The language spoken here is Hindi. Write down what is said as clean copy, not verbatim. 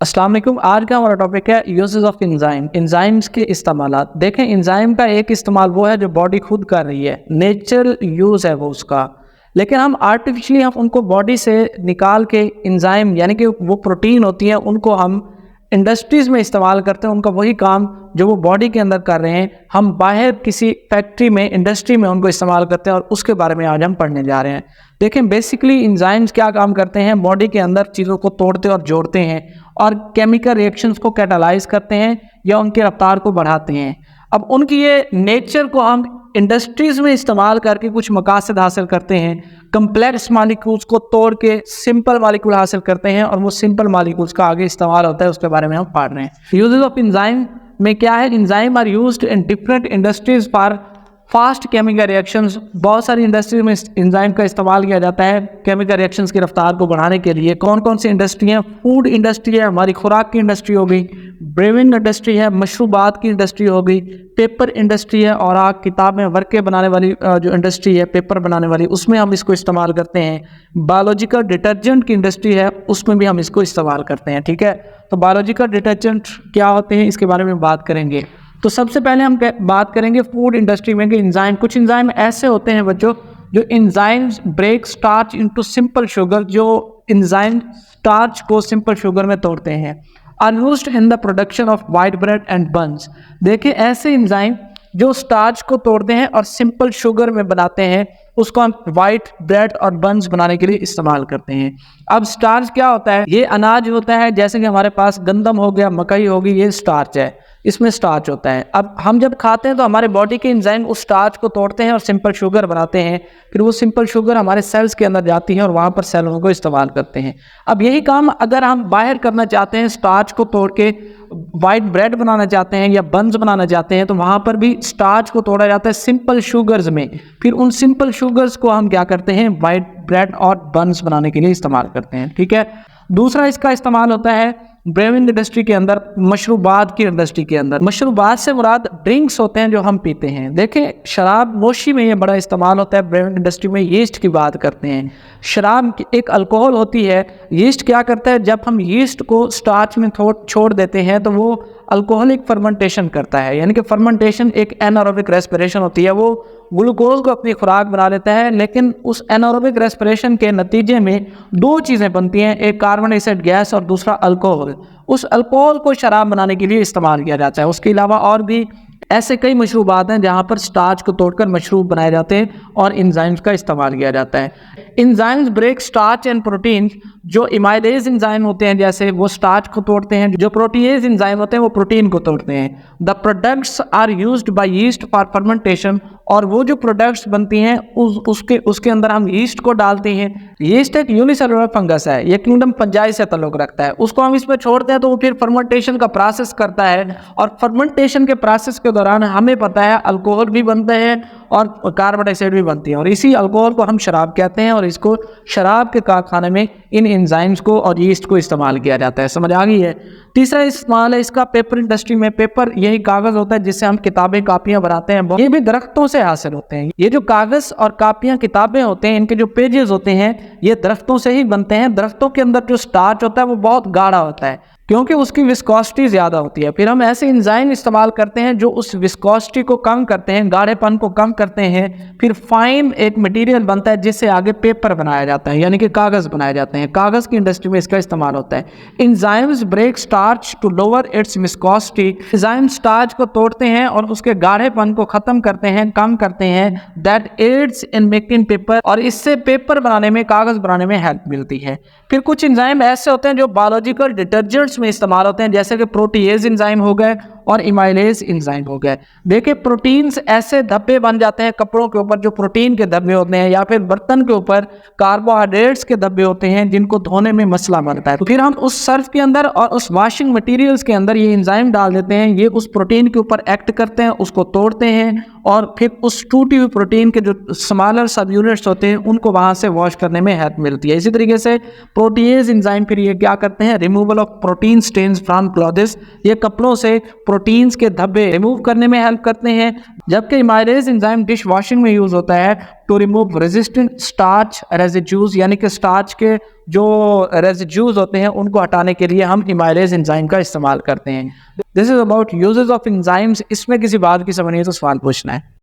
अस्सलाम वालेकुम। आज का हमारा टॉपिक है यूजेस ऑफ एंजाइम, एंजाइम्स के इस्तेमालात। देखें, एंजाइम का एक इस्तेमाल वो है जो बॉडी खुद कर रही है, नेचुरल यूज़ है वो उसका। लेकिन हम आर्टिफिशियली हम उनको बॉडी से निकाल के एंजाइम यानी कि वो प्रोटीन होती हैं उनको हम इंडस्ट्रीज़ में इस्तेमाल करते हैं। उनका वही काम जो वो बॉडी के अंदर कर रहे हैं हम बाहर किसी फैक्ट्री में, इंडस्ट्री में उनको इस्तेमाल करते हैं, और उसके बारे में आज हम पढ़ने जा रहे हैं। देखें, बेसिकली एंजाइम्स क्या काम करते हैं, बॉडी के अंदर चीज़ों को तोड़ते और जोड़ते हैं और केमिकल रिएक्शंस को कैटालाइज करते हैं या उनकी रफ्तार को बढ़ाते हैं। अब उनकी ये नेचर को हम इंडस्ट्रीज़ में इस्तेमाल करके कुछ मकासद हासिल करते हैं। कम्प्लेक्स मालिक्यूल्स को तोड़ के सिंपल मालिक्यूल हासिल करते हैं और वो सिंपल मालिक्यूल्स का आगे इस्तेमाल होता है, उसके बारे में हम पढ़ रहे हैं। यूजेस ऑफ एंजाइम में क्या है, enzyme are used in different industries for fast chemical reactions. बहुत सारी इंडस्ट्री में एंजाइम का इस्तेमाल किया जाता है केमिकल रिएक्शंस की रफ्तार को बढ़ाने के लिए। कौन कौन सी इंडस्ट्री हैं? फूड इंडस्ट्री है, हमारी खुराक की इंडस्ट्री हो गई, ब्रेविंग इंडस्ट्री है, मशरूबात की इंडस्ट्री हो गई, पेपर इंडस्ट्री है, और आप किताबें वर्के बनाने वाली जो इंडस्ट्री है पेपर बनाने वाली, उसमें हम इसको इस्तेमाल करते हैं। बायोलॉजिकल डिटर्जेंट की इंडस्ट्री है, उसमें भी हम इसको इस्तेमाल करते हैं। ठीक है, तो बायोलॉजिकल डिटर्जेंट क्या होते हैं इसके बारे में बात करेंगे। तो सबसे पहले हम बात करेंगे फूड इंडस्ट्री में कि एंजाइम, कुछ एंजाइम ऐसे होते हैं बच्चों जो enzymes break starch into simple sugar, जो एंजाइम स्टार्च को सिंपल शुगर में तोड़ते हैं। Are used in the production of white bread and buns. देखिए, ऐसे एंजाइम जो स्टार्च को तोड़ते हैं और सिंपल शुगर में बनाते हैं, उसको हम व्हाइट ब्रेड और बन्स बनाने के लिए इस्तेमाल करते हैं। अब स्टार्च क्या होता है? ये अनाज होता है, जैसे कि हमारे पास गंदम हो गया, मकई होगी, ये स्टार्च है, इसमें स्टार्च होता है। अब हम जब खाते हैं तो हमारे बॉडी के एंजाइम उस स्टार्च को तोड़ते हैं और सिंपल शुगर बनाते हैं। फिर वो सिंपल शुगर हमारे सेल्स के अंदर जाती है और वहाँ पर सेलों को इस्तेमाल करते हैं। अब यही काम अगर हम बाहर करना चाहते हैं, स्टार्च को तोड़ के वाइट ब्रेड बनाना चाहते हैं या बन्स बनाना चाहते हैं, तो वहाँ पर भी स्टार्च को तोड़ा जाता है सिंपल शुगर्स में। फिर उन सिंपल शुगर्स को हम क्या करते हैं, वाइट ब्रेड और बन्स बनाने के लिए इस्तेमाल करते हैं। ठीक है, दूसरा इसका इस्तेमाल होता है ब्रेविंग इंडस्ट्री के अंदर, मशरूबात की इंडस्ट्री के अंदर। मशरूबात से मुराद ड्रिंक्स होते हैं जो हम पीते हैं। देखें, शराब नोशी में ये बड़ा इस्तेमाल होता है। ब्रेविंग इंडस्ट्री में यीस्ट की बात करते हैं। शराब एक अल्कोहल होती है। यीस्ट क्या करता है, जब हम यीस्ट को स्टार्च में छोड़ देते हैं तो वो अल्कोहलिक फर्मेंटेशन करता है, यानी कि फर्मेंटेशन एक एनारोबिक रेस्पिरेशन होती है। वो ग्लूकोज को अपनी खुराक बना लेता है, लेकिन उस एनारोबिक रेस्पिरेशन के नतीजे में दो चीज़ें बनती हैं, एक कार्बन डाइऑक्साइड गैस और दूसरा अल्कोहल। उस अल्कोहल को शराब बनाने के लिए इस्तेमाल किया जाता है। उसके अलावा और भी ऐसे कई मशरूबात हैं जहाँ पर स्टार्च को तोड़कर मशरूब बनाए जाते हैं और एंजाइम्स का इस्तेमाल किया जाता है। Enzymes break starch and protein. जो इमाइलेज एंजाइम होते हैं जैसे वो स्टार्च को तोड़ते हैं, जो प्रोटीएज एंजाइम होते हैं वो प्रोटीन को तोड़ते हैं। The products are used by yeast for fermentation. और वो जो प्रोडक्ट्स बनती हैं उसके अंदर हम यीस्ट को डालते हैं। यीस्ट एक यूनिसेलुलर फंगस है, ये किंगडम फंजाई से ताल्लुक रखता है। उसको हम इसमें छोड़ते हैं तो वो फिर फर्मेंटेशन का प्रोसेस करता है, और फर्मेंटेशन के प्रोसेस के दौरान हमें पता है अल्कोहल भी बनते हैं और कार्बन डाइऑक्साइड भी बनती है, और इसी अल्कोहल को हम शराब कहते हैं, और इसको शराब के कारखाने में इन एंजाइम्स को और यीस्ट को इस्तेमाल किया जाता है। समझ आ गई है? तीसरा इस्तेमाल है इसका पेपर इंडस्ट्री में। पेपर यही कागज़ होता है जिससे हम किताबें कापियाँ बनाते हैं, ये भी दरख्तों से हासिल होते हैं। ये जो कागज़ और कापियाँ किताबें होते हैं, इनके जो पेजेस होते हैं ये दरख्तों से ही बनते हैं। दरख्तों के अंदर जो स्टार्च होता है वो बहुत गाढ़ा होता है क्योंकि उसकी विस्कोसिटी ज़्यादा होती है। फिर हम ऐसे एंजाइम इस्तेमाल करते हैं जो उस विस्कोसिटी को कम करते हैं, गाढ़ेपन को कम करते हैं। फिर फाइन एक मटेरियल बनता है जिससे आगे पेपर बनाया जाता है, यानी कि कागज़ बनाए जाते हैं। कागज़ की इंडस्ट्री में इसका इस्तेमाल होता है। Enzymes break starch to lower its viscosity. Enzyme starch को तोड़ते हैं और उसके गाढ़ेपन को ख़त्म करते हैं, कम करते हैं। That adds in making paper, और इससे पेपर बनाने में, कागज़ बनाने में हेल्प मिलती है। फिर कुछ एंजाइम ऐसे होते हैं जो बायोलॉजिकल डिटर्जेंट्स में इस्तेमाल होते हैं, जैसे कि प्रोटीएज एंजाइम हो गए और इमाइलेज एंजाइम हो गए। देखिए, प्रोटीन्स ऐसे धब्बे बन जाते हैं कपड़ों के ऊपर जो प्रोटीन के धब्बे होते हैं, या फिर बर्तन के ऊपर कार्बोहाइड्रेट्स के धब्बे होते हैं जिनको धोने में मसला बनता है। तो फिर हम उस सर्फ के अंदर और उस वॉशिंग मटेरियल्स के अंदर ये एंजाइम डाल देते हैं। ये उस प्रोटीन के ऊपर एक्ट करते हैं, उसको तोड़ते हैं, और फिर उस टूटी हुई प्रोटीन के जो स्मॉलर सब यूनिट्स होते हैं उनको वहाँ से वॉश करने में हेल्प मिलती है। इसी तरीके से प्रोटीएज एंजाइम फिर ये क्या करते हैं, removal of protein stains from clothes. ये कपड़ों से प्रोटीन्स के धब्बे रिमूव करने में हेल्प करते हैं, जबकि इमाइलेज एंजाइम डिश वॉशिंग में यूज होता है to remove resistant starch residues, यानी कि स्टार्च के जो रेजिड्यूज होते हैं उनको हटाने के लिए हम इमाइलेज एंजाइम का इस्तेमाल करते हैं। This is about uses of enzymes. इसमें किसी बात की समझ नहीं है तो सवाल पूछना है।